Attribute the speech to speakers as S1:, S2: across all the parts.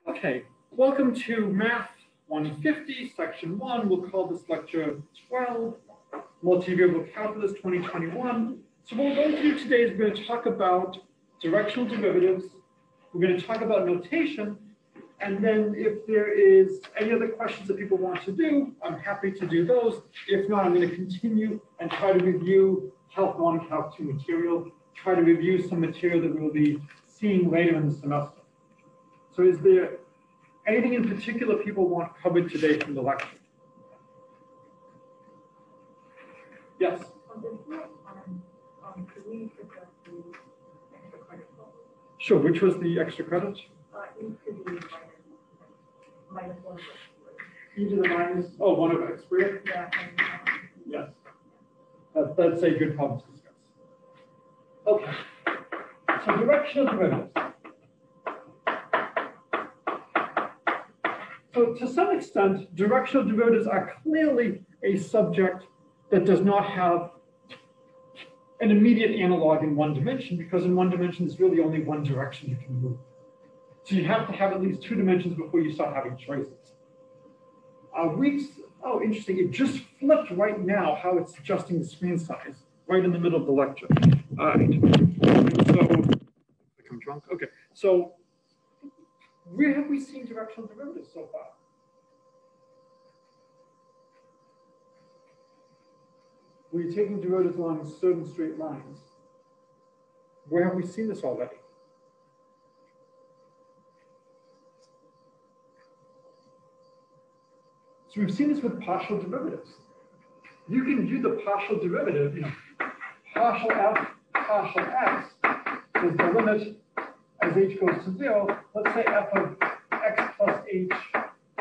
S1: Okay, welcome to Math 150, Section 1. We'll call this lecture 12, Multivariable Calculus 2021. So what we're going to do today is we're going to talk about directional derivatives. We're going to talk about notation. And then if there is any other questions that people want to do, I'm happy to do those. If not, I'm going to continue and try to review Calc 1, Calc 2 material, try to review some material that we'll be seeing later in the semester. So is there anything in particular people want covered today from the lecture? Yes? Sure, which was the extra credit?
S2: Minus 1
S1: E to the minus, oh, 1 over x squared?
S2: Yeah.
S1: Yes. That's a good problem to discuss. Okay. So directional derivatives. So to some extent, directional derivatives are clearly a subject that does not have an immediate analog in one dimension, because in one dimension, there's really only one direction you can move. So you have to have at least 2 dimensions before you start having choices. Oh, interesting, it just flipped right now how it's adjusting the screen size, right in the middle of the lecture. All right, so, I'm drunk, okay. So, where have we seen directional derivatives so far? Where you're taking derivatives along certain straight lines. Where have we seen this already? So we've seen this with partial derivatives. You can do the partial derivative, partial f, partial x is the limit as h goes to 0. Let's say f of x plus h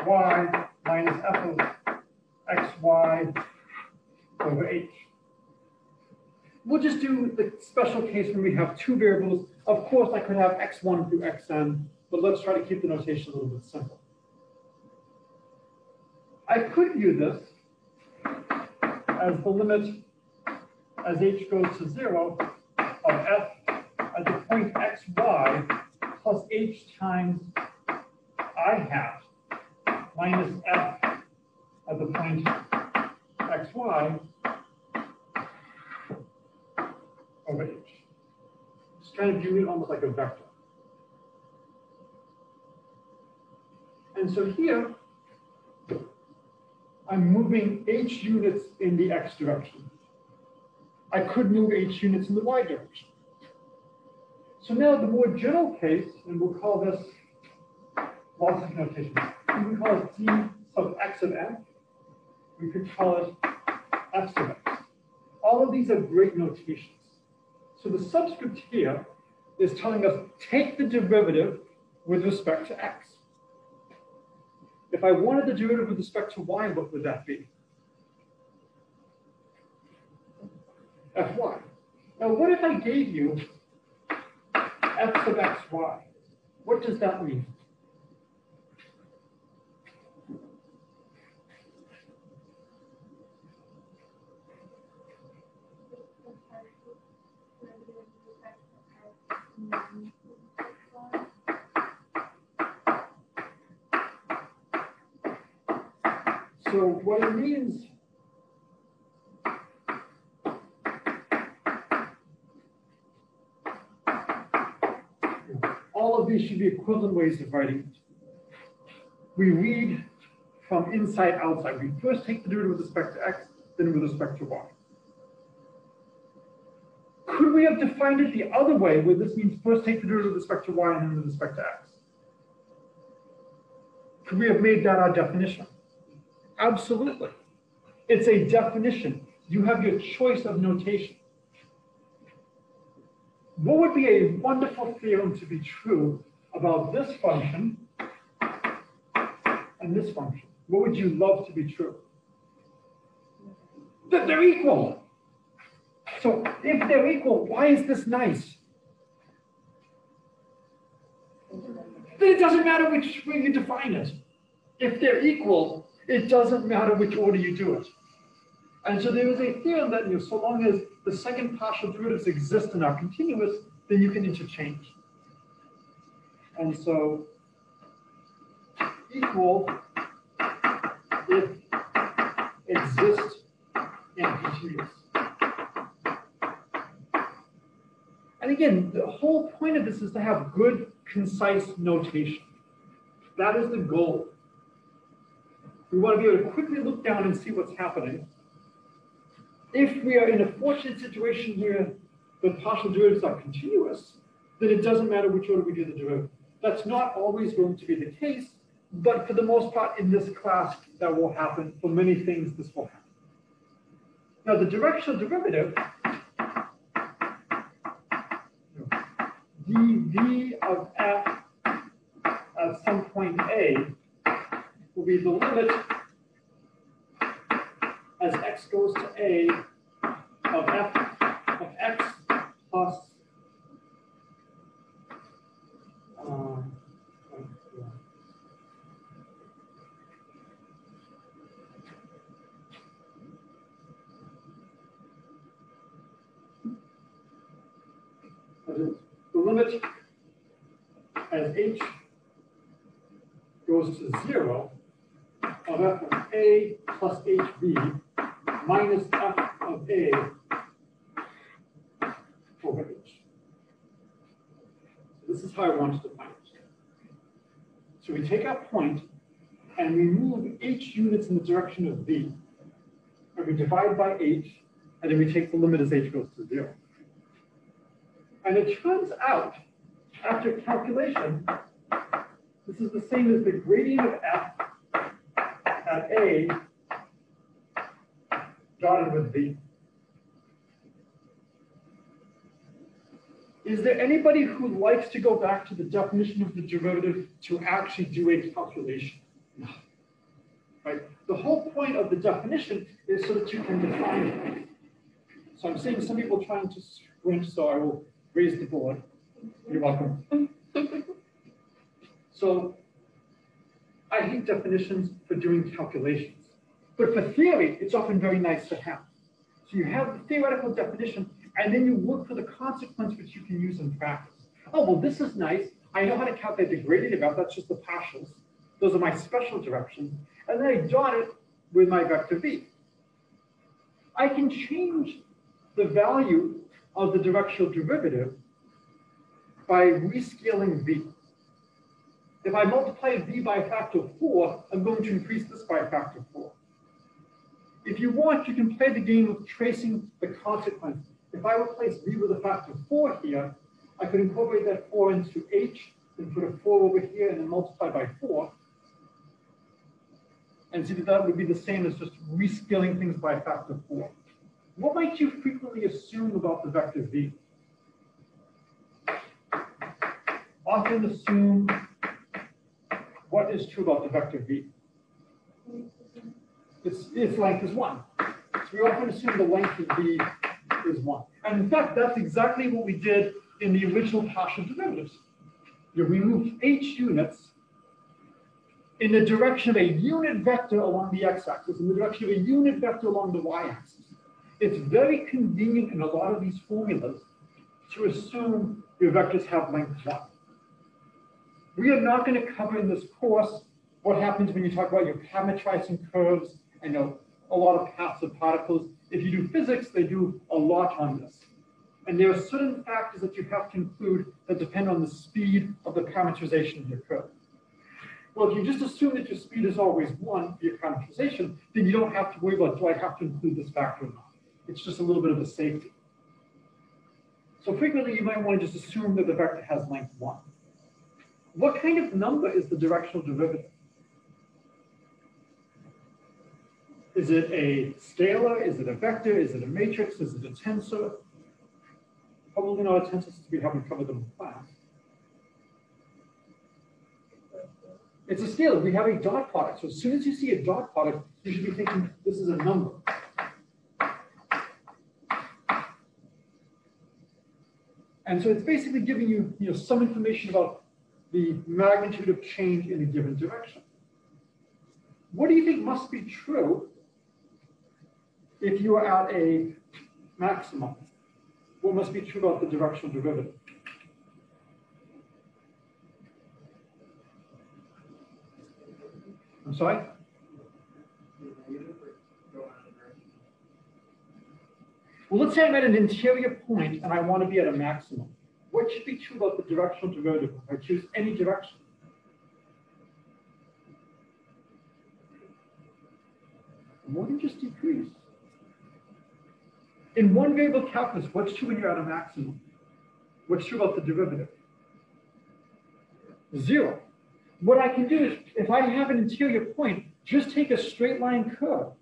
S1: y minus f of x y over h. We'll just do the special case when we have 2 variables. Of course, I could have x1 through xn, but let's try to keep the notation a little bit simple. I could view this as the limit as h goes to 0 of f at the point xy plus h times I hat minus f at the point xy over h. Just kind of view it almost like a vector. And so here, I'm moving h units in the x direction. I could move h units in the y direction. So now the more general case, and we'll call this lots of notation. We can call it d sub x of n. We could call it f sub x. All of these are great notations. So the subscript here is telling us take the derivative with respect to x. If I wanted the derivative with respect to y, what would that be? Fy. Now, what if I gave you f sub xy? What does that mean? So what it means, all of these should be equivalent ways of writing it. We read from inside outside. We first take the derivative with respect to x, then with respect to y. Could we have defined it the other way, where this means first take the derivative with respect to y and then with respect to x? Could we have made that our definition? Absolutely. It's a definition. You have your choice of notation. What would be a wonderful theorem to be true about this function and this function? What would you love to be true? That they're equal. So if they're equal, why is this nice? Then it doesn't matter which way you define it. If they're equal, it doesn't matter which order you do it. And so there is a theorem that so long as the second partial derivatives exist in our continuous, then you can interchange. And so equal if exist and continuous. And again, the whole point of this is to have good, concise notation. That is the goal. We want to be able to quickly look down and see what's happening. If we are in a fortunate situation where the partial derivatives are continuous, then it doesn't matter which order we do the derivative. That's not always going to be the case, but for the most part in this class, that will happen. For many things, this will happen. Now, the directional derivative, dv of f at some point a, will be the limit as x goes to a of f of x plus the limit as h goes to 0 of f of a plus hb minus f of a over h. This is how I want to define it. So we take our point and we move h units in the direction of v. And we divide by h, and then we take the limit as h goes to 0. And it turns out, after calculation, this is the same as the gradient of f at a dotted with v. Is there anybody who likes to go back to the definition of the derivative to actually do a calculation? No. Right? The whole point of the definition is so that you can define it. So I'm seeing some people trying to squint, so I will raise the board. You're welcome. So I hate definitions for doing calculations, but for theory, it's often very nice to have. So you have the theoretical definition, and then you look for the consequence which you can use in practice. Oh, well, this is nice. I know how to calculate the gradient of f. That's just the partials. Those are my special directions. And then I dot it with my vector v. I can change the value of the directional derivative by rescaling v. If I multiply v by a factor of 4, I'm going to increase this by a factor of 4. If you want, you can play the game of tracing the consequence. If I replace v with a factor of 4 here, I could incorporate that 4 into h, and put a 4 over here, and then multiply by 4. And see that that would be the same as just rescaling things by a factor of 4. What might you frequently assume about the vector v? Often assume what is true about the vector v. Its length is 1. So we often assume the length of v is 1. And in fact, that's exactly what we did in the original partial derivatives. We moved h units in the direction of a unit vector along the x-axis, in the direction of a unit vector along the y-axis. It's very convenient in a lot of these formulas to assume your vectors have length 1. We are not going to cover in this course what happens when you talk about your parametrizing curves and a lot of paths of particles. If you do physics, they do a lot on this. And there are certain factors that you have to include that depend on the speed of the parameterization of your curve. Well, if you just assume that your speed is always 1 for your parameterization, then you don't have to worry about, do I have to include this factor or not? It's just a little bit of a safety. So frequently, you might want to just assume that the vector has length 1. What kind of number is the directional derivative? Is it a scalar? Is it a vector? Is it a matrix? Is it a tensor? Probably not a tensor since we haven't covered them in class. It's a scalar. We have a dot product. So as soon as you see a dot product, you should be thinking this is a number. And so it's basically giving you, some information about the magnitude of change in a given direction. What do you think must be true if you are at a maximum? What must be true about the directional derivative? I'm sorry? Well, let's say I'm at an interior point and I want to be at a maximum. What should be true about the directional derivative if I choose any direction? More than just decrease. In one variable calculus, what's true when you're at a maximum? What's true about the derivative? 0. What I can do is, if I have an interior point, just take a straight line curve,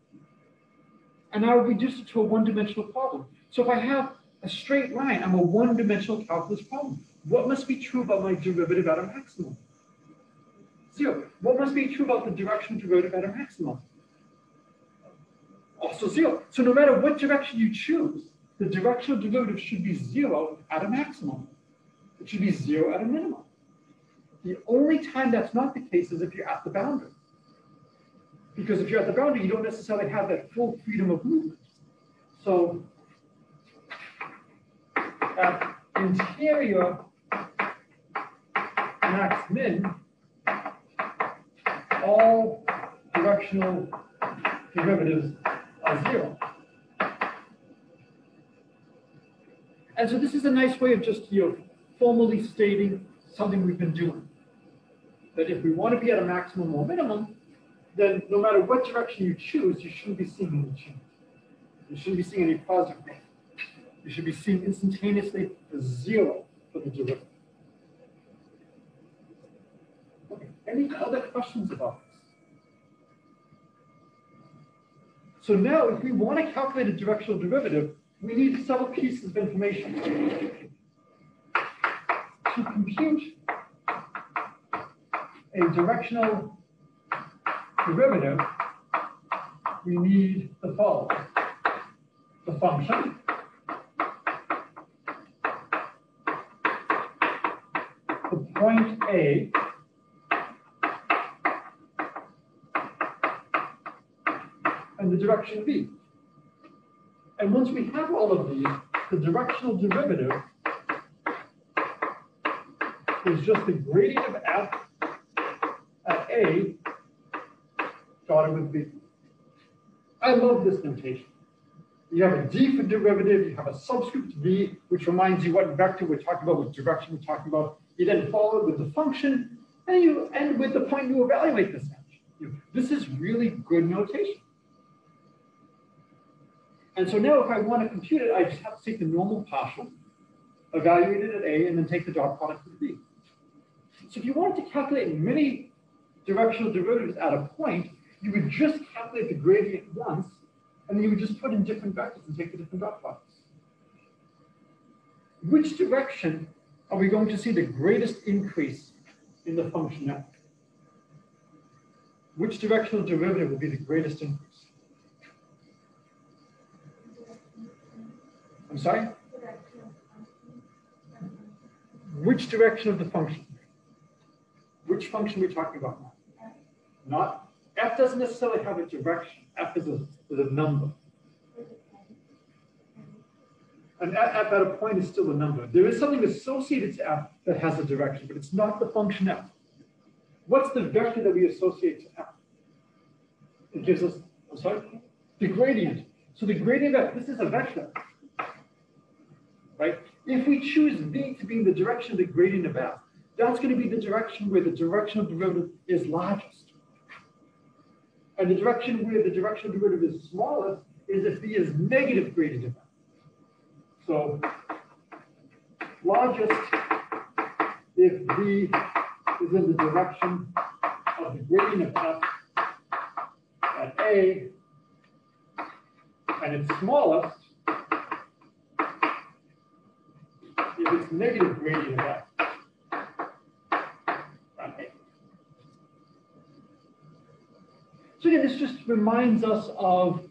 S1: and I will reduce it to a one-dimensional problem. So if I have a straight line, I'm a one-dimensional calculus problem. What must be true about my derivative at a maximum? 0. What must be true about the directional derivative at a maximum? Also 0. So no matter what direction you choose, the directional derivative should be 0 at a maximum. It should be 0 at a minimum. The only time that's not the case is if you're at the boundary. Because if you're at the boundary, you don't necessarily have that full freedom of movement. So at interior max min, all directional derivatives are 0. And so this is a nice way of just formally stating something we've been doing. That if we want to be at a maximum or minimum, then no matter what direction you choose, you shouldn't be seeing any change. You shouldn't be seeing any positive growth. You should be seeing instantaneously the 0 for the derivative. Okay. Any other questions about this? So now, if we want to calculate a directional derivative, we need several pieces of information. To compute a directional derivative, we need the following. The function, the point A, and the direction B. And once we have all of these, the directional derivative is just the gradient of f at A dotted with B. I love this notation. You have a d for derivative, you have a subscript v, which reminds you what vector we're talking about, what direction we're talking about. You then follow it with the function, and you end with the point you evaluate this at. This is really good notation. And so now if I want to compute it, I just have to take the normal partial, evaluate it at A, and then take the dot product with B. So if you wanted to calculate many directional derivatives at a point, you would just calculate the gradient once, and then you would just put in different vectors and take the different dot products. Which direction are we going to see the greatest increase in the function f? Which directional derivative will be the greatest increase? I'm sorry? Which direction of the function? Which function are we talking about now? Not, f doesn't necessarily have a direction. F is a number. And f at a point is still a number. There is something associated to f that has a direction, but it's not the function f. What's the vector that we associate to f? It gives us, I'm sorry, the gradient. So the gradient of f, this is a vector. Right? If we choose v to be the direction of the gradient of f, that's going to be the direction where the directional derivative is largest. And the direction where the directional derivative is smallest is if v is negative gradient of f. So largest if v is in the direction of the gradient of f at A, and it's smallest if it's negative gradient of f. So again, this just reminds us of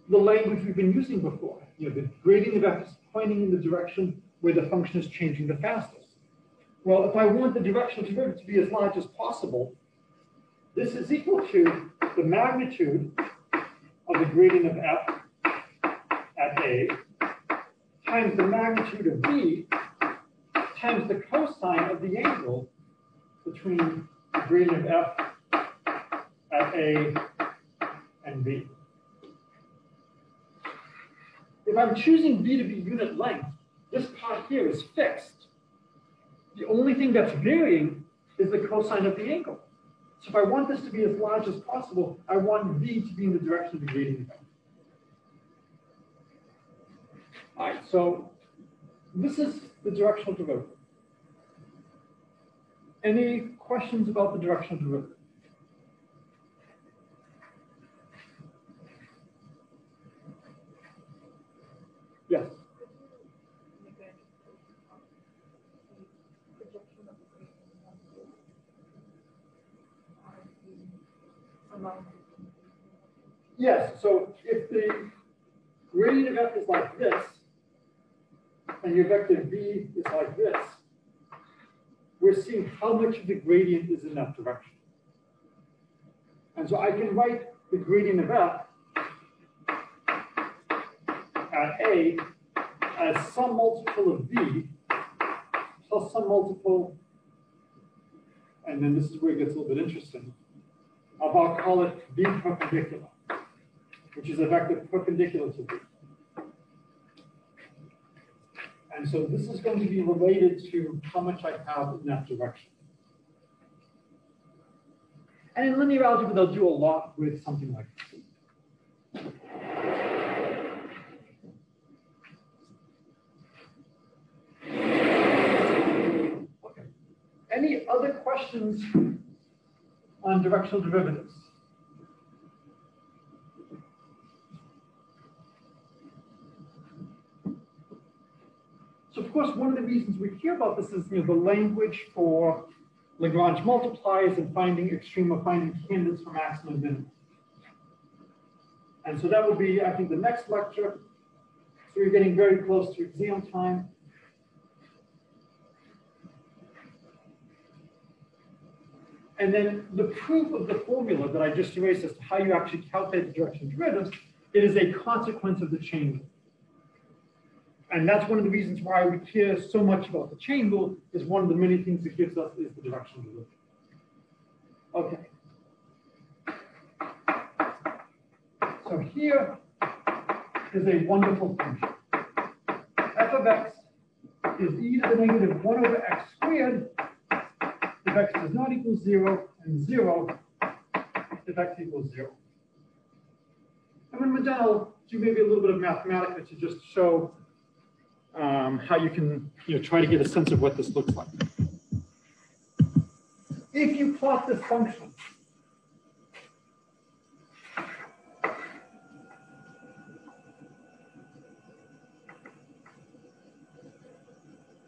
S1: the language we've been using before. The gradient of f is pointing in the direction where the function is changing the fastest. Well, if I want the directional derivative to be as large as possible, this is equal to the magnitude of the gradient of f at A times the magnitude of b times the cosine of the angle between the gradient of f at A and B. If I'm choosing B to be unit length, this part here is fixed. The only thing that's varying is the cosine of the angle. So if I want this to be as large as possible, I want V to be in the direction of the gradient vector. All right, so this is the directional derivative. Any questions about the directional derivative? Yes. Yes, so if the gradient of f is like this, and your vector v is like this, we're seeing how much of the gradient is in that direction. And so I can write the gradient of f at A as some multiple of v plus some multiple, and then this is where it gets a little bit interesting, of I'll call it v perpendicular, which is a vector perpendicular to v. And so this is going to be related to how much I have in that direction. And in linear algebra, they'll do a lot with something like this. Okay. Any other questions on directional derivatives? So of course, one of the reasons we care about this is the language for Lagrange multipliers and finding extreme or finding candidates for maximum and minimum. And so that will be, I think, the next lecture. So we're getting very close to exam time. And then the proof of the formula that I just erased as to how you actually calculate the directional derivatives, it is a consequence of the chain rule. And that's one of the reasons why we care so much about the chain rule, is one of the many things it gives us is the directional derivative. Okay. So here is a wonderful function. F of x is e to the negative 1 over x squared if x does not equal 0, and 0 if x equals 0. And when we're done, I'll do maybe a little bit of mathematics to just show how you can try to get a sense of what this looks like. If you plot this function,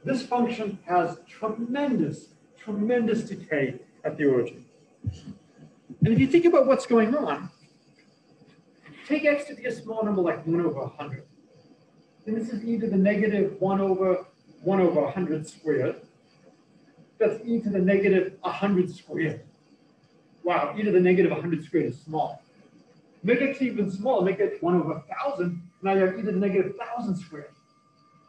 S1: this function has tremendous decay at the origin. And if you think about what's going on, take x to be a small number like 1 over 100. And this is e to the negative 1 over 100 squared. That's e to the negative 100 squared. Wow, e to the negative 100 squared is small. Make x even smaller, make it 1 over 1,000. Now you have e to the negative 1,000 squared.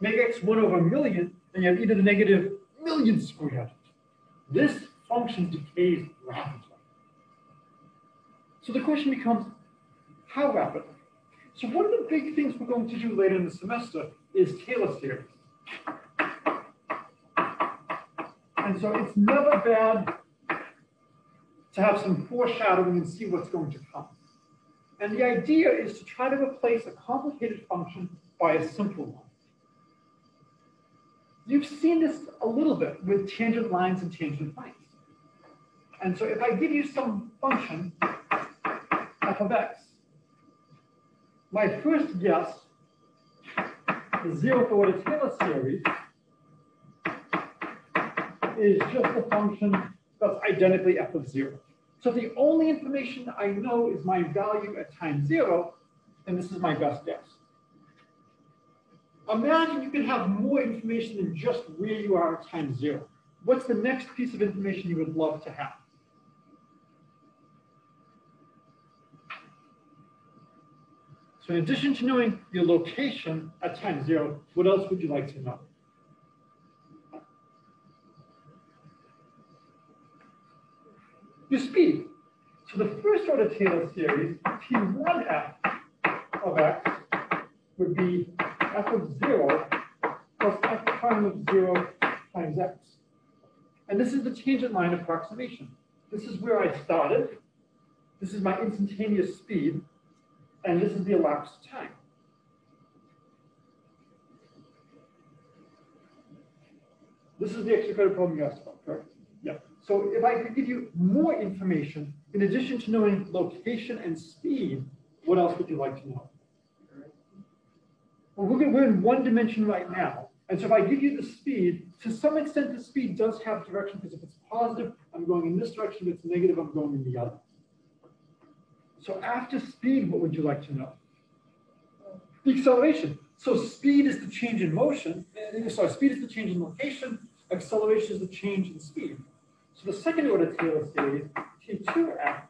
S1: Make x 1 over 1,000,000, and you have e to the negative 1,000,000 squared. This function decays rapidly. So the question becomes, how rapidly? So one of the big things we're going to do later in the semester is Taylor series. And so it's never bad to have some foreshadowing and see what's going to come. And the idea is to try to replace a complicated function by a simple one. You've seen this a little bit with tangent lines and tangent points. And so if I give you some function, f of x, my first guess, the zeroth order Taylor series, is just a function that's identically f of 0. So the only information I know is my value at time 0, and this is my best guess. Imagine you can have more information than just where you are at time 0. What's the next piece of information you would love to have? So in addition to knowing your location at time 0, what else would you like to know? Your speed. So the first order Taylor series, T1f of x would be f of 0 plus f prime of 0 times x. And this is the tangent line approximation. This is where I started. This is my instantaneous speed. And this is the elapsed time. This is the extra credit problem you asked about, correct? Yeah. So if I could give you more information, in addition to knowing location and speed, what else would you like to know? Well, we're in one dimension right now. And so if I give you the speed, to some extent the speed does have direction, because if it's positive, I'm going in this direction. If it's negative, I'm going in the other. So after speed, what would you like to know? The acceleration. So speed is the change in motion. Sorry, speed is the change in location. Acceleration is the change in speed. So the second order Taylor series, T2f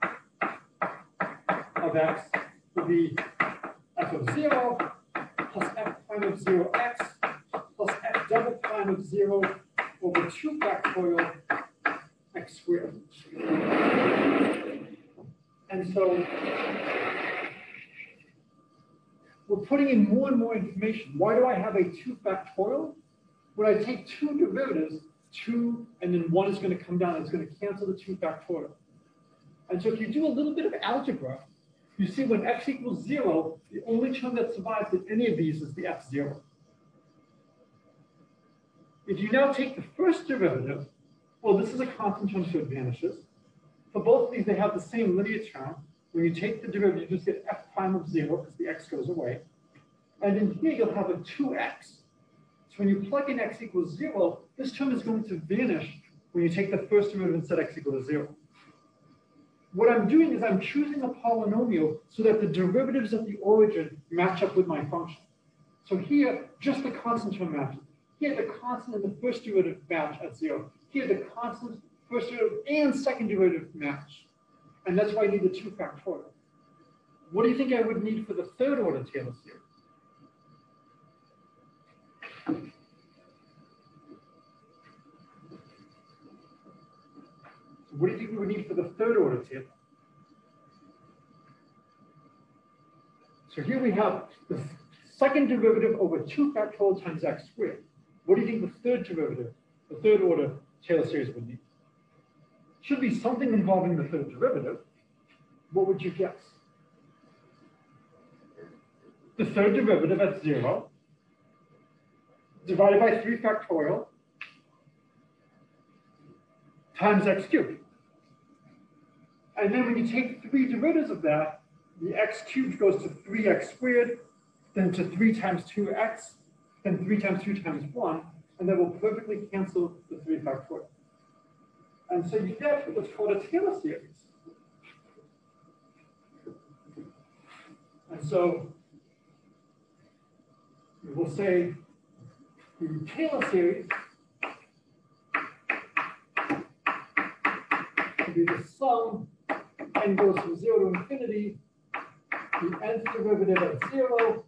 S1: of x would be f of 0 plus f prime of 0x plus f double prime of 0 over 2 factorial x squared. And so we're putting in more and more information. Why do I have a 2 factorial? When I take 2 derivatives, 2 and then 1 is going to come down, it's going to cancel the 2 factorial. And so if you do a little bit of algebra, you see when x equals 0, the only term that survives in any of these is the f0. If you now take the first derivative, well, this is a constant term, so it vanishes. For both of these, they have the same linear term. When you take the derivative, you just get f prime of 0 because the x goes away. And in here, you'll have a 2x. So when you plug in x equals 0, this term is going to vanish when you take the first derivative and set x equal to 0. What I'm doing is I'm choosing a polynomial so that the derivatives at the origin match up with my function. So here, just the constant term matches. Here, the constant and the first derivative match at 0. Here, the constant, first derivative, and second derivative match. And that's why I need the 2 factorial. What do you think I would need for the third order Taylor series? What do you think we would need for the third order Taylor? So here we have the second derivative over 2 factorial times x squared. What do you think the third derivative, the third order Taylor series would need? Should be something involving the third derivative. What would you guess? The third derivative at 0 divided by 3 factorial times x cubed. And then when you take 3 derivatives of that, the x cubed goes to 3x squared, then to 3 times 2x, then 3 times 2 times 1, and that will perfectly cancel the 3 factorial. And so you get what's called a Taylor series. And so we will say the Taylor series will be the sum, n goes from 0 to infinity, the nth derivative at 0,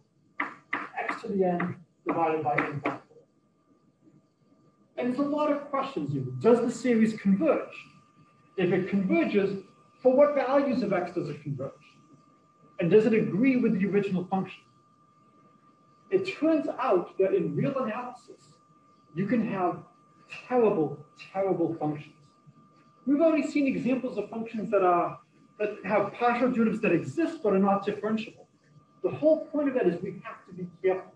S1: x to the n divided by n factorial. And there's a lot of questions here. Does the series converge? If it converges, for what values of x does it converge? And does it agree with the original function? It turns out that in real analysis, you can have terrible, terrible functions. We've already seen examples of functions that have partial derivatives that exist but are not differentiable. The whole point of that is we have to be careful.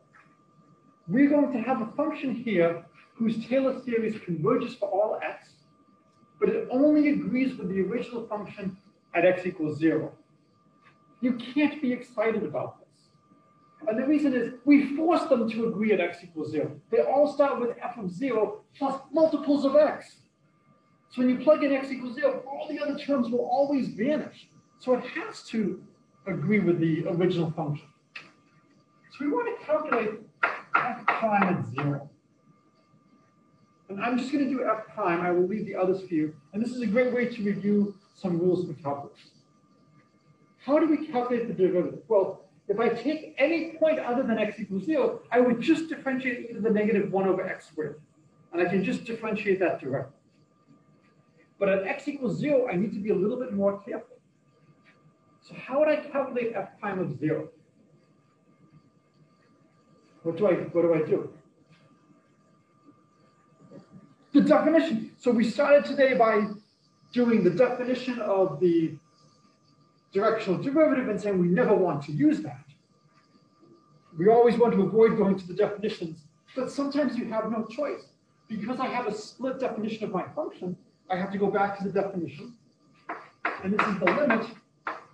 S1: We're going to have a function here whose Taylor series converges for all x, but it only agrees with the original function at x equals 0. You can't be excited about this. And the reason is we force them to agree at x equals 0. They all start with f of 0 plus multiples of x. So when you plug in x equals 0, all the other terms will always vanish. So it has to agree with the original function. So we want to calculate f prime at 0. And I'm just going to do f prime. I will leave the others for you. And this is a great way to review some rules from calculus. How do we calculate the derivative? Well, if I take any point other than x equals 0, I would just differentiate either the negative 1 over x squared. And I can just differentiate that directly. But at x equals 0, I need to be a little bit more careful. So how would I calculate f prime of 0? What do I do? The definition. So we started today by doing the definition of the directional derivative and saying we never want to use that. We always want to avoid going to the definitions, but sometimes you have no choice. Because I have a split definition of my function, I have to go back to the definition. And this is the limit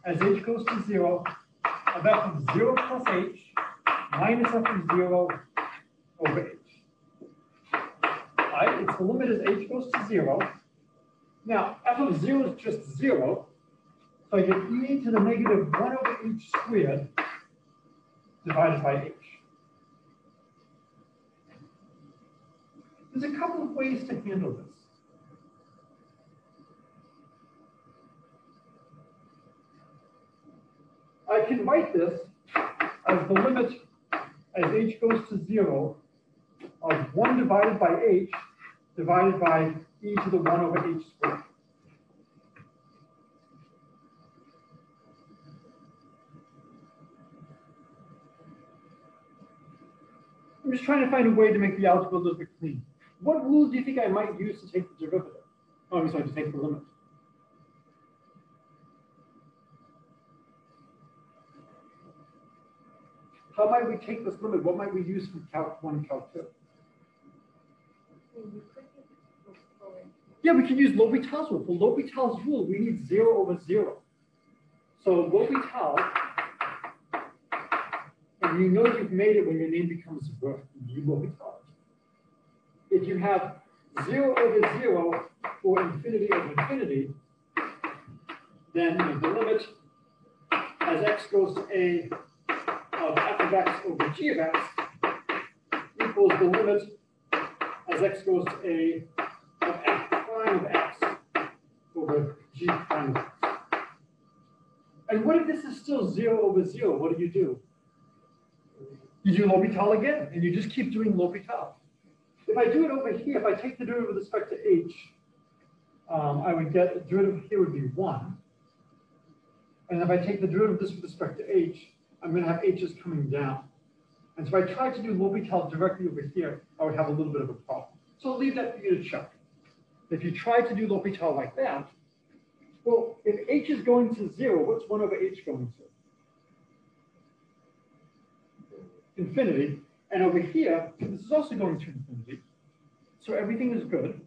S1: as h goes to 0 of f of 0 plus h minus f of 0 over h. Right? It's the limit as h goes to 0. Now, f of 0 is just 0. So I get e to the negative 1 over h squared divided by h. There's a couple of ways to handle this. I can write this as the limit as h goes to 0 of 1 divided by h divided by e to the 1 over h squared. I'm just trying to find a way to make the algebra a little bit clean. What rule do you think I might use to take the derivative? Oh, I'm sorry, to take the limit. How might we take this limit? What might we use from Calc 1 and Calc 2? Yeah, we can use L'Hopital's rule. For L'Hopital's rule, we need 0 over 0. So L'Hopital, and you know you've made it when your name becomes verb, L'Hopital. If you have 0 over 0 or infinity over infinity, then the limit as x goes to a of f of x over g of x equals the limit as x goes to a of f prime of x over g prime of x. And what if this is still 0 over 0? What do? You do L'Hopital again, and you just keep doing L'Hopital. If I do it over here, if I take the derivative with respect to h, I would get the derivative here would be 1. And if I take the derivative of this with respect to h, I'm going to have h's coming down. And so if I tried to do L'Hopital directly over here, I would have a little bit of a problem. So I'll leave that for you to check. If you try to do L'Hopital like that, well, if h is going to 0, what's 1 over h going to? Infinity. And over here, this is also going to infinity. So everything is good.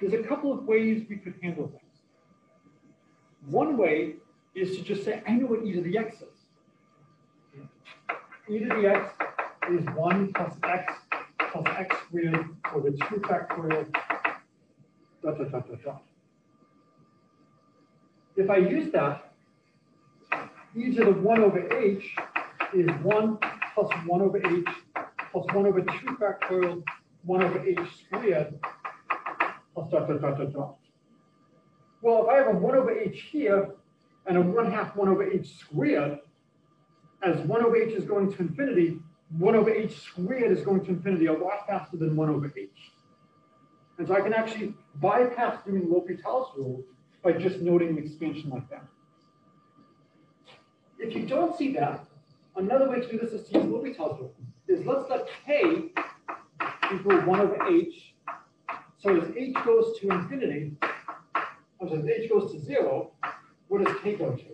S1: There's a couple of ways we could handle things. One way is to just say, I know what e to the x is. E to the x is 1 plus x squared over 2 factorial, dot, dot, dot, dot, dot. If I use that, e to the 1 over h is 1 plus 1 over h plus 1 over 2 factorial 1 over h squared plus dot, dot, dot, dot, dot. Well, if I have a 1 over h here and a 1/2 1 over h squared, as 1 over h is going to infinity, 1 over h squared is going to infinity a lot faster than 1 over h. And so I can actually bypass doing L'Hopital's rule by just noting an expansion like that. If you don't see that, another way to do this is to use L'Hopital's rule. Is let's let k equal 1 over h. So as h goes to infinity, as h goes to 0, what does k go to?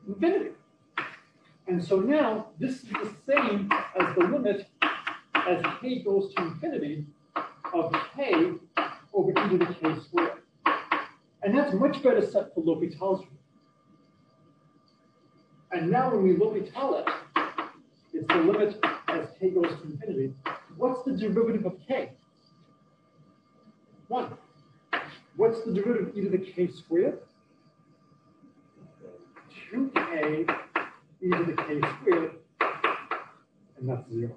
S1: Infinity. And so now this is the same as the limit as k goes to infinity of k over e to the k squared. And that's much better set for L'Hopital's rule. And now when we L'Hopital it, it's the limit as k goes to infinity. What's the derivative of k? 1. What's the derivative of e to the k squared? 2k e to the k squared, and that's 0.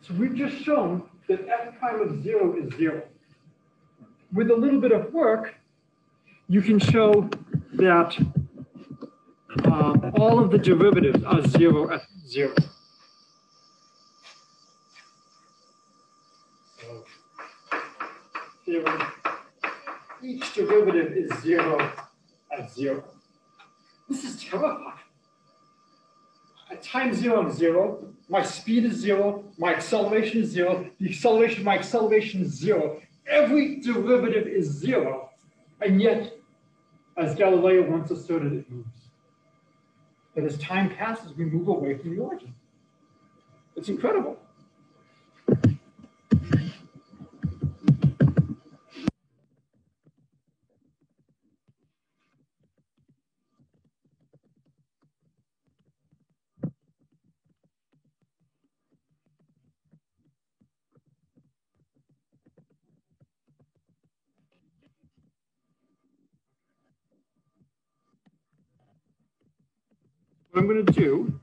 S1: So we've just shown that f prime of 0 is 0. With a little bit of work, you can show that all of the derivatives are 0 at 0. So theorem, each derivative is 0 at 0. This is terrifying. At time 0, I'm 0. My speed is 0. My acceleration is 0. The acceleration of my acceleration is 0. Every derivative is 0. And yet, as Galileo once asserted, it moves. But as time passes, we move away from the origin. It's incredible. What I'm going to do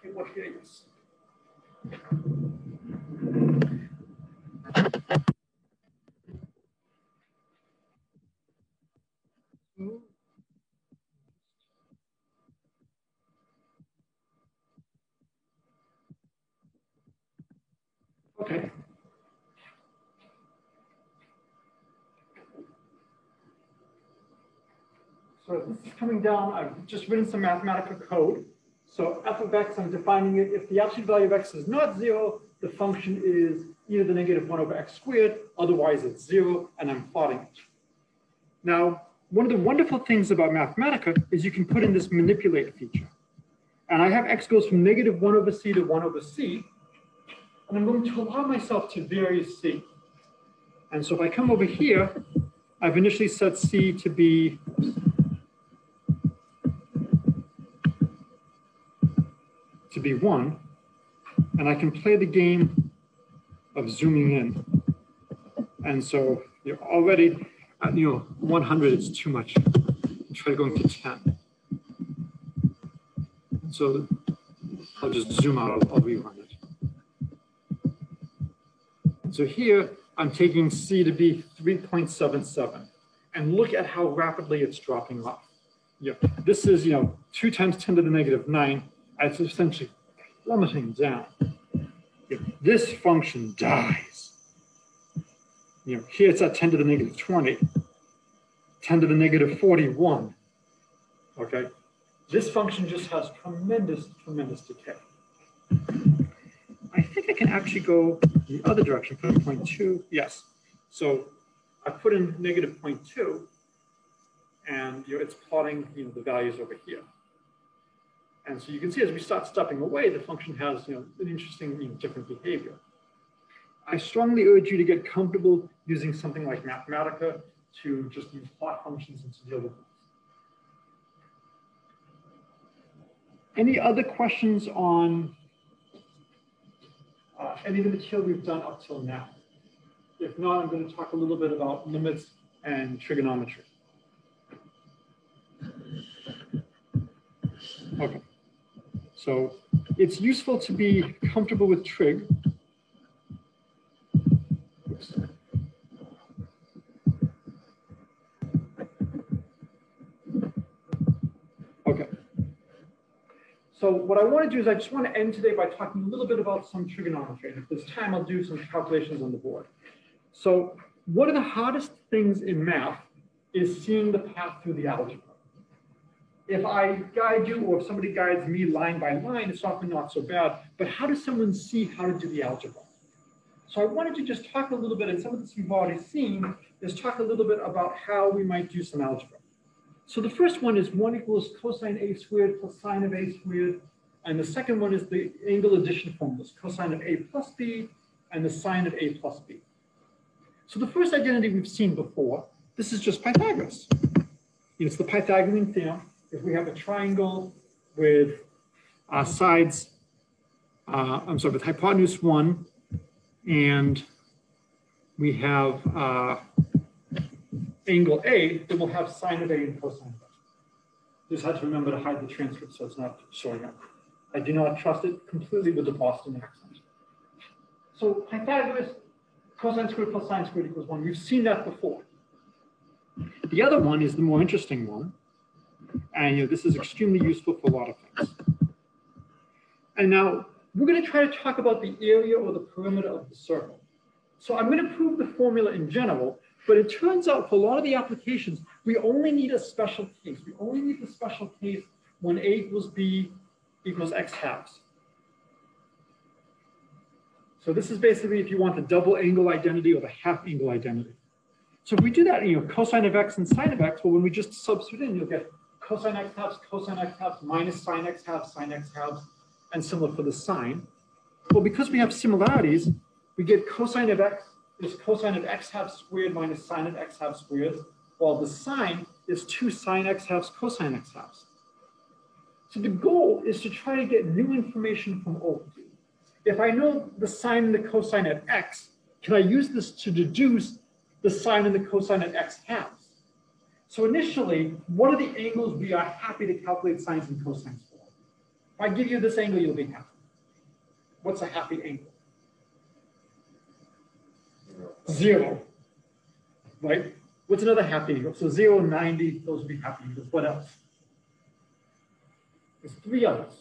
S1: in what case? Okay. So this is coming down. I've just written some mathematical code. So f of x, I'm defining it. If the absolute value of x is not 0, the function is either the negative 1 over x squared, otherwise it's 0, and I'm plotting it. Now, one of the wonderful things about Mathematica is you can put in this manipulate feature. And I have x goes from negative 1 over c to 1 over c, and I'm going to allow myself to vary c. And so if I come over here, I've initially set c to be to be 1, and I can play the game of zooming in. And so you're already at 100 is too much. Try going to 10. So I'll just zoom out, I'll rerun it. So here I'm taking C to be 3.77, and look at how rapidly it's dropping off. This is 2 times 10 to the negative 9. It's essentially plummeting down. This function dies. Here it's at 10 to the negative 20, 10 to the negative 41. Okay, this function just has tremendous, tremendous decay. I think I can actually go the other direction, put in 0.2. Yes. So I put in negative 0.2, and it's plotting the values over here. And so you can see as we start stepping away, the function has an interesting different behavior. I strongly urge you to get comfortable using something like Mathematica to just use plot functions and to deal with this. Any other questions on any of the material we've done up till now? If not, I'm going to talk a little bit about limits and trigonometry. Okay. So it's useful to be comfortable with trig. Oops. Okay. So what I want to do is I just want to end today by talking a little bit about some trigonometry. And if there's time, I'll do some calculations on the board. So one of the hardest things in math is seeing the path through the algebra. If I guide you or if somebody guides me line by line, it's often not so bad, but how does someone see how to do the algebra? So I wanted to just talk a little bit, and some of this you've already seen, is talk a little bit about how we might do some algebra. So the first one is 1 equals cosine a squared plus sine of a squared, and the second one is the angle addition formulas, cosine of a plus b and the sine of a plus b. So the first identity we've seen before, this is just Pythagoras. It's the Pythagorean theorem. If we have a triangle with sides, with hypotenuse 1, and we have angle A, then we'll have sine of A and cosine of A. Just had to remember to hide the transcript so it's not showing up. I do not trust it completely with the Boston accent. So Pythagoras, cosine squared plus sine squared equals 1. We've seen that before. The other one is the more interesting one. And this is extremely useful for a lot of things. And now we're going to try to talk about the area or the perimeter of the circle. So I'm going to prove the formula in general, but it turns out for a lot of the applications, we only need a special case. We only need the special case when A equals B equals X halves. So this is basically if you want the double angle identity or the half angle identity. So if we do that, cosine of X and sine of X, well, when we just substitute in, you'll get cosine X halves minus sine X halves, and similar for the sine. Well, because we have similarities, we get cosine of X is cosine of X halves squared minus sine of X halves squared, while the sine is 2 sine X halves cosine X halves. So the goal is to try to get new information from O. If I know the sine and the cosine at X, can I use this to deduce the sine and the cosine at X halves? So initially, what are the angles we are happy to calculate sines and cosines for? If I give you this angle, you'll be happy. What's a happy angle? 0, right? What's another happy angle? So 0, 90, those would be happy angles. What else? There's 3 others.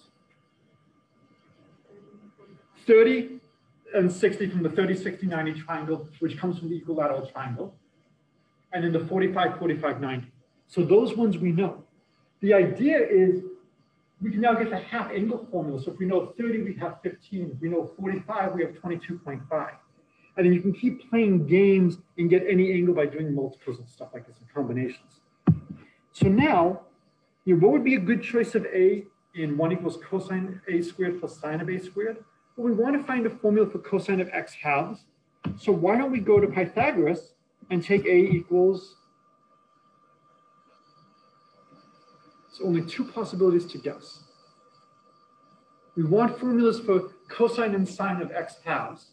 S1: 30 and 60 from the 30, 60, 90 triangle, which comes from the equilateral triangle. And then the 45, 45, 90. So those ones we know. The idea is we can now get the half angle formula. So if we know 30, we have 15. If we know 45, we have 22.5. And then you can keep playing games and get any angle by doing multiples and stuff like this and combinations. So now, what would be a good choice of A in 1 equals cosine A squared plus sine of A squared? Well, we want to find a formula for cosine of X halves. So why don't we go to Pythagoras and take A equals, so only 2 possibilities to guess. We want formulas for cosine and sine of X halves.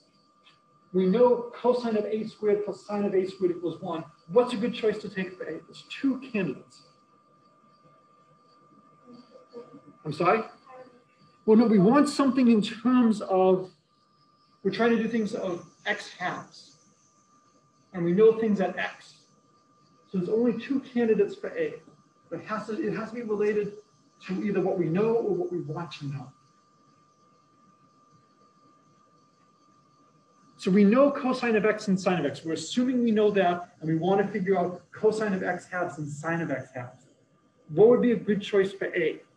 S1: We know cosine of A squared plus sine of A squared equals 1. What's a good choice to take for A? There's 2 candidates. I'm sorry? Well, no, we want something in terms of, we're trying to do things of X halves. And we know things at X. So there's only 2 candidates for A. But it has to be related to either what we know or what we want to know. So we know cosine of X and sine of X. We're assuming we know that, and we want to figure out cosine of X halves and sine of X halves. What would be a good choice for A? –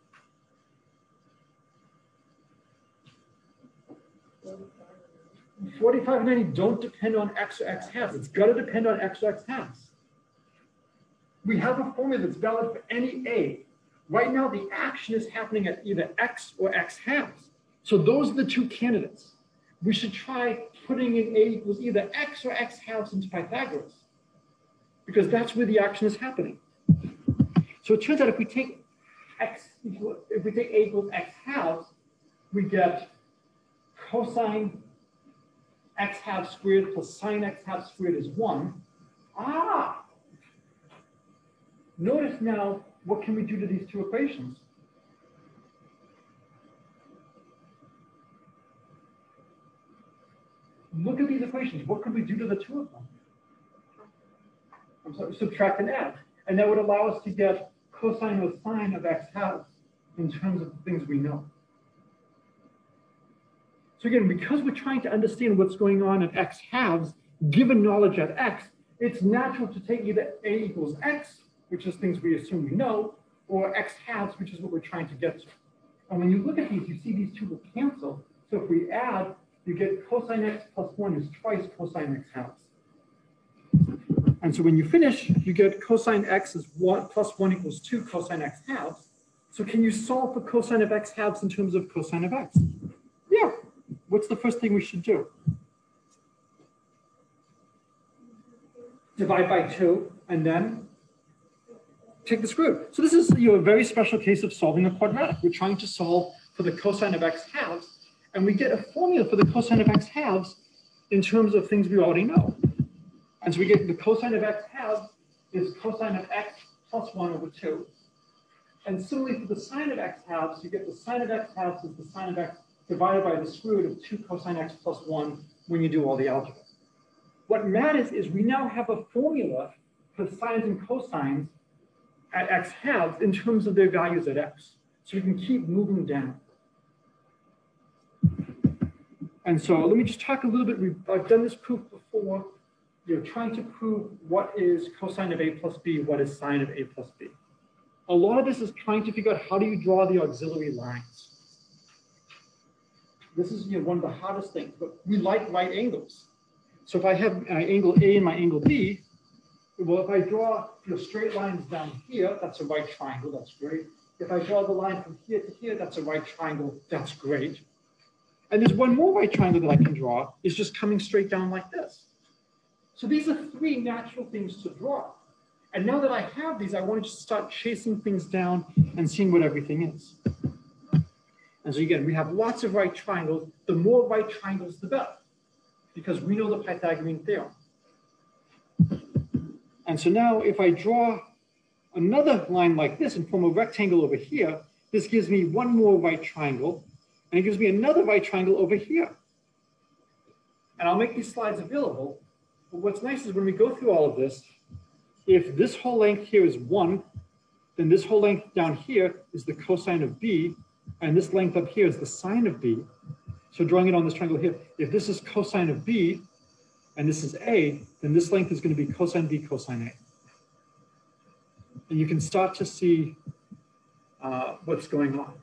S1: 45 and 90 don't depend on X or X halves. It's got to depend on X or X halves. We have a formula that's valid for any A. Right now, the action is happening at either X or X halves. So those are the 2 candidates. We should try putting in A equals either X or X halves into Pythagoras, because that's where the action is happening. So it turns out if we take A equals X halves, we get cosine X halves squared plus sine X halves squared is 1. Ah! Notice now, what can we do to these 2 equations? Look at these equations. What could we do to the 2 of them? I'm sorry, subtract and add. And that would allow us to get cosine or sine of X halves in terms of the things we know. So again, because we're trying to understand what's going on at X halves, given knowledge at X, it's natural to take either A equals X, which is things we assume we know, or X halves, which is what we're trying to get to. And when you look at these, you see these 2 will cancel. So if we add, you get cosine X plus 1 is twice cosine X halves. And so when you finish, you get cosine X is 1 plus 1 equals 2 cosine X halves. So can you solve for cosine of X halves in terms of cosine of X? Yeah. What's the first thing we should do? Divide by 2, and then take the square root. So this is a very special case of solving a quadratic. We're trying to solve for the cosine of X halves, and we get a formula for the cosine of X halves in terms of things we already know. And so we get the cosine of X halves is cosine of X plus 1 over 2. And similarly for the sine of x halves, you get the sine of x halves is the sine of x divided by the square root of 2 cosine x plus 1 when you do all the algebra. What matters is we now have a formula for sines and cosines at x halves in terms of their values at x. So we can keep moving down. And so let me just talk a little bit. I've done this proof before. You're trying to prove what is cosine of a plus b, what is sine of a plus b. A lot of this is trying to figure out how do you draw the auxiliary lines. This is one of the hardest things, but we like right angles. So if I have my angle A and my angle B, well, if I draw straight lines down here, that's a right triangle, that's great. If I draw the line from here to here, that's a right triangle, that's great. And there's one more right triangle that I can draw, is just coming straight down like this. So these are three natural things to draw. And now that I have these, I want to just start chasing things down and seeing what everything is. And so again, we have lots of right triangles. The more right triangles, the better, because we know the Pythagorean theorem. And so now if I draw another line like this and form a rectangle over here, this gives me one more right triangle, and it gives me another right triangle over here. And I'll make these slides available. But what's nice is when we go through all of this, if this whole length here is 1, then this whole length down here is the cosine of b, and this length up here is the sine of b. So drawing it on this triangle here, if this is cosine of b, and this is a, then this length is going to be cosine b cosine a. And you can start to see what's going on.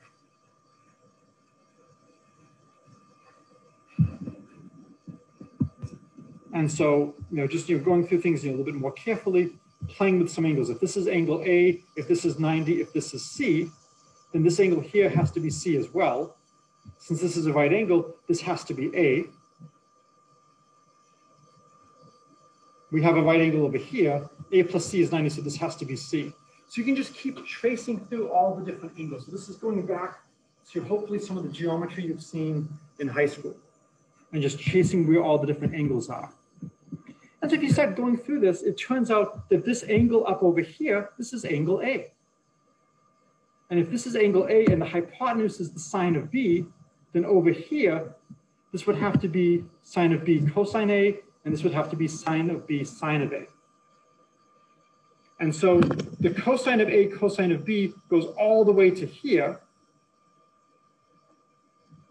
S1: And so, just going through things a little bit more carefully, playing with some angles. If this is angle A, if this is 90, if this is C, then this angle here has to be C as well. Since this is a right angle, this has to be A. We have a right angle over here. A plus C is 90, so this has to be C. So you can just keep tracing through all the different angles. So this is going back to hopefully some of the geometry you've seen in high school, and just chasing where all the different angles are. And so if you start going through this, it turns out that this angle up over here, this is angle A. And if this is angle A and the hypotenuse is the sine of B, then over here, this would have to be sine of B cosine A, and this would have to be sine of B sine of A. And so the cosine of A cosine of B goes all the way to here.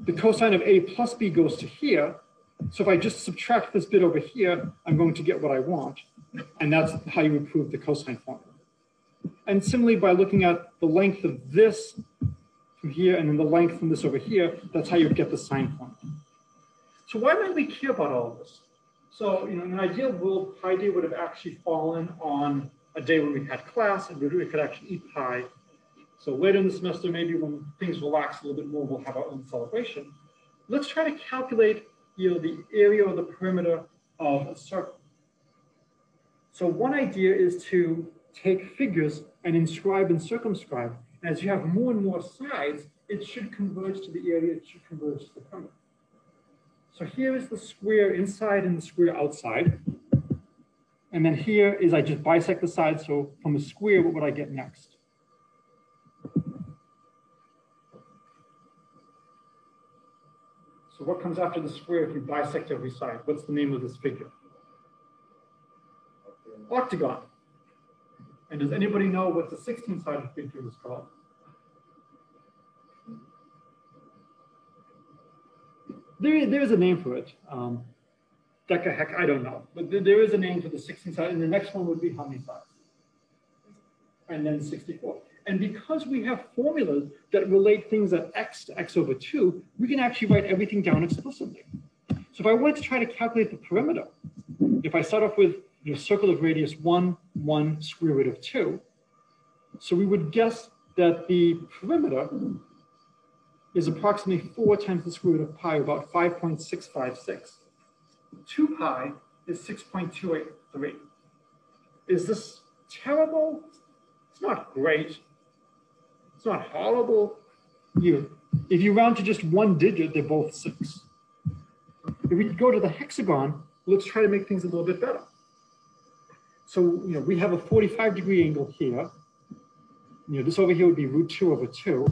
S1: The cosine of A plus B goes to here. So if I just subtract this bit over here, I'm going to get what I want. And that's how you would prove the cosine formula. And similarly, by looking at the length of this from here and then the length from this over here, that's how you would get the sine formula. So why might we care about all of this? So, in an ideal world, Pi Day would have actually fallen on a day when we had class and we could actually eat pie. So later in the semester, maybe when things relax a little bit more, we'll have our own celebration. Let's try to calculate the area or the perimeter of a circle. So one idea is to take figures and inscribe and circumscribe. And as you have more and more sides, it should converge to the area, it should converge to the perimeter. So here is the square inside and the square outside. And then here is I just bisect the sides. So from the square, what would I get next? So what comes after the square if you bisect every side? What's the name of this figure? Octagon. And does anybody know what the 16-sided figure is called? There's a name for it. Decaheck, I don't know. But there is a name for the 16-sided, and the next one would be how many sides? And then 64. And because we have formulas that relate things at x to x over 2, we can actually write everything down explicitly. So if I wanted to try to calculate the perimeter, if I start off with a circle of radius 1, 1, square root of 2, so we would guess that the perimeter is approximately 4 times the square root of pi, about 5.656. 2 pi is 6.283. Is this terrible? It's not great. It's not horrible. If you round to just one digit, they're both 6. If we go to the hexagon, let's try to make things a little bit better. So we have a 45-degree angle here. this over here would be root 2 over 2.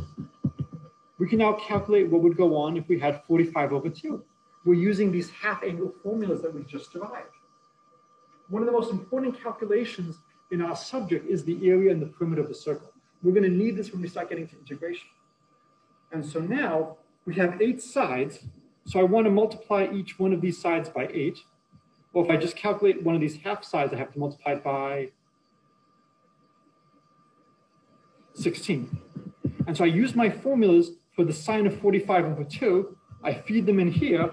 S1: We can now calculate what would go on if we had 45 over 2. We're using these half-angle formulas that we just derived. One of the most important calculations in our subject is the area and the perimeter of the circle. We're going to need this when we start getting to integration. And so now we have 8 sides. So I want to multiply each one of these sides by 8. Or if I just calculate one of these half sides, I have to multiply it by 16. And so I use my formulas for the sine of 45 over 2. I feed them in here.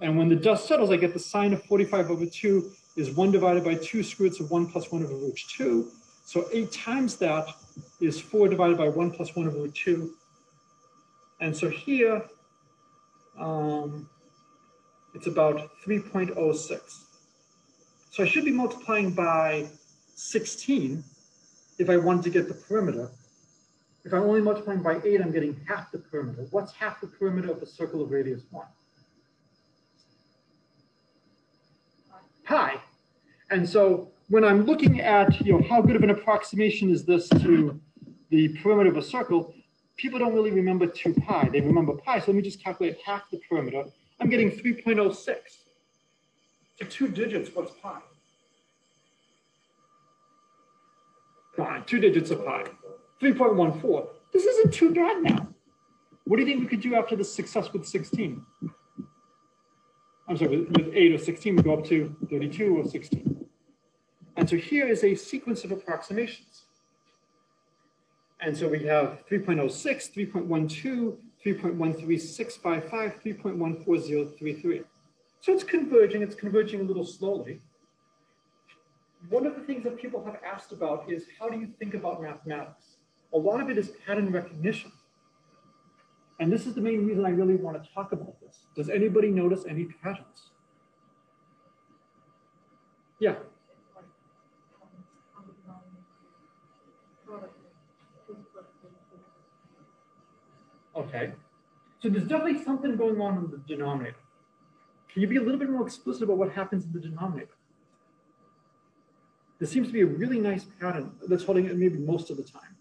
S1: And when the dust settles, I get the sine of 45 over 2 is 1 divided by 2 square roots of 1 plus 1 over root 2. So 8 times that is 4 divided by 1 plus 1 over root 2. And so here, it's about 3.06. So I should be multiplying by 16 if I wanted to get the perimeter. If I'm only multiplying by 8, I'm getting half the perimeter. What's half the perimeter of a circle of radius 1? Pi. And so when I'm looking at how good of an approximation is this to the perimeter of a circle, people don't really remember 2 pi. They remember pi. So let me just calculate half the perimeter. I'm getting 3.06. So 2 digits, what's pi? Come on, 2 digits of pi. 3.14. This isn't too bad now. What do you think we could do after the success with 16? I'm sorry, with 8 or 16, we go up to 32 or 16. And so here is a sequence of approximations. And so we have 3.06, 3.12, 3.13655, 3.14033. So it's converging a little slowly. One of the things that people have asked about is how do you think about mathematics? A lot of it is pattern recognition. And this is the main reason I really want to talk about this. Does anybody notice any patterns? Yeah. Okay. So there's definitely something going on in the denominator. Can you be a little bit more explicit about what happens in the denominator? There seems to be a really nice pattern that's holding it maybe most of the time.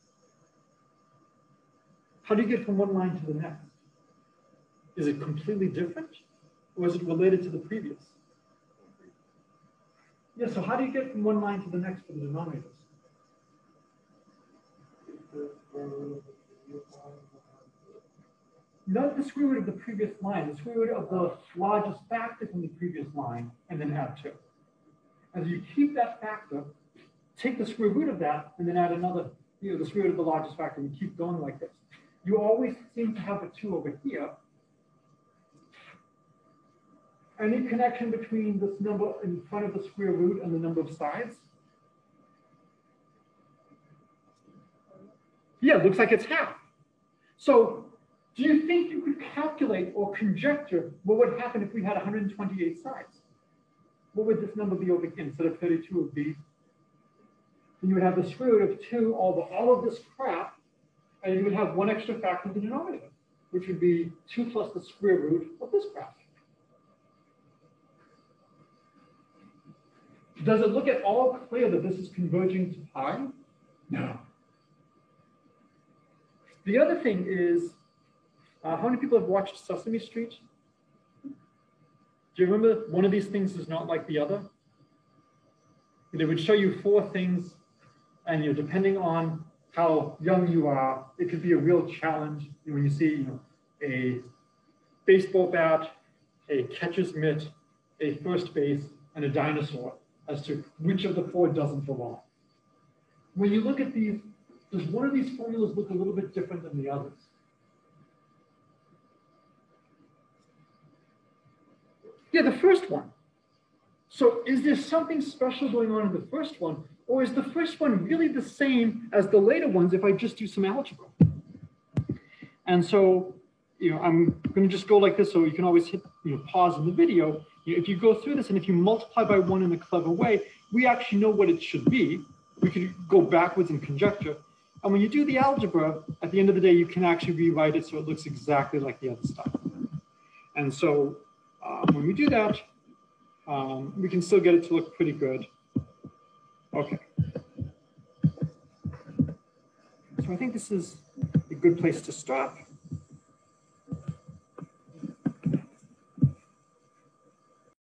S1: How do you get from one line to the next? Is it completely different? Or is it related to the previous? Yeah, so how do you get from one line to the next for the denominators? Not the square root of the previous line, the square root of the largest factor from the previous line, and then add 2. As you keep that factor, take the square root of that, and then add another, the square root of the largest factor, and keep going like this. You always seem to have a 2 over here. Any connection between this number in front of the square root and the number of sides? Yeah, it looks like it's half. So do you think you could calculate or conjecture what would happen if we had 128 sides? What would this number be over here? Instead of 32, it would be, then you would have the square root of 2 over all of this crap, and you would have one extra factor in the denominator, which would be 2 plus the square root of this crap. Does it look at all clear that this is converging to pi? No. The other thing is, how many people have watched Sesame Street? Do you remember one of these things is not like the other? They would show you 4 things, and depending on how young you are, it could be a real challenge when you see a baseball bat, a catcher's mitt, a first base, and a dinosaur as to which of the 4 doesn't belong. When you look at these, does one of these formulas look a little bit different than the others? Yeah, the first one. So is there something special going on in the first one, or is the first one really the same as the later ones if I just do some algebra? And so, I'm going to just go like this, so you can always hit, pause in the video. If you go through this and if you multiply by 1 in a clever way, we actually know what it should be. We could go backwards and conjecture. And when you do the algebra, at the end of the day, you can actually rewrite it so it looks exactly like the other stuff. And so when we do that, we can still get it to look pretty good. Okay. So I think this is a good place to stop.